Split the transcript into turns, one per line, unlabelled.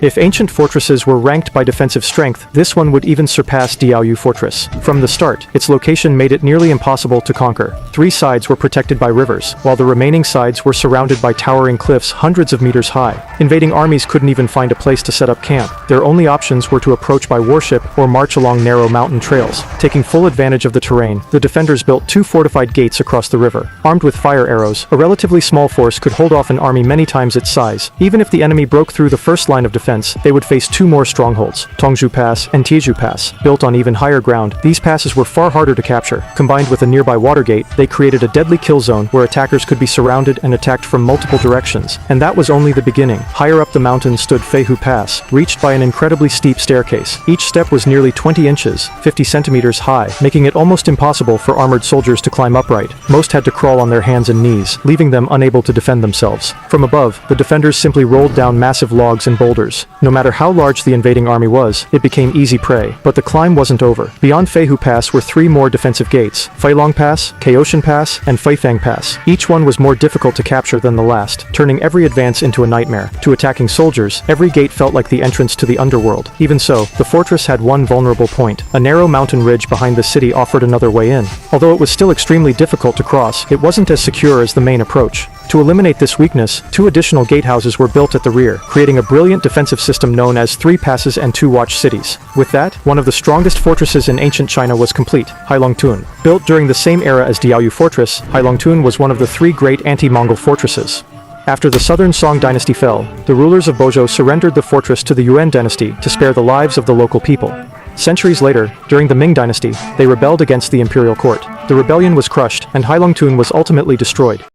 If ancient fortresses were ranked by defensive strength, this one would even surpass Diaoyu Fortress. From the start, its location made it nearly impossible to conquer. Three sides were protected by rivers, while the remaining sides were surrounded by towering cliffs hundreds of meters high. Invading armies couldn't even find a place to set up camp. Their only options were to approach by warship or march along narrow mountain trails. Taking full advantage of the terrain, the defenders built two fortified gates across the river. Armed with fire arrows, a relatively small force could hold off an army many times its size. Even if the enemy broke through the first line of defense, they would face two more strongholds, Tongzhou Pass and Tieju Pass. Built on even higher ground, these passes were far harder to capture. Combined with a nearby water gate, they created a deadly kill zone where attackers could be surrounded and attacked from multiple directions. And that was only the beginning. Higher up the mountain stood Feihu Pass, reached by an incredibly steep staircase. Each step was nearly 20 inches, 50 centimeters high, making it almost impossible for armored soldiers to climb upright. Most had to crawl on their hands and knees, leaving them unable to defend themselves. From above, the defenders simply rolled down massive logs and boulders. No matter how large the invading army was, it became easy prey. But the climb wasn't over. Beyond Feihu Pass were three more defensive gates, Feilong Pass, Kaotian Pass, and Feifang Pass. Each one was more difficult to capture than the last, turning every advance into a nightmare. To attacking soldiers, every gate felt like the entrance to the underworld. Even so, the fortress had one vulnerable point. A narrow mountain ridge behind the city offered another way in. Although it was still extremely difficult to cross, it wasn't as secure as the main approach. To eliminate this weakness, two additional gatehouses were built at the rear, creating a brilliant defensive system known as 3 passes and 2 watch cities. With that, one of the strongest fortresses in ancient China was complete, Heilongtun. Built during the same era as Diaoyu Fortress, Heilongtun was one of the 3 great anti-Mongol fortresses. After the southern Song dynasty fell, the rulers of Bozhou surrendered the fortress to the Yuan dynasty to spare the lives of the local people. Centuries later, during the Ming dynasty, they rebelled against the imperial court. The rebellion was crushed, and Heilongtun was ultimately destroyed.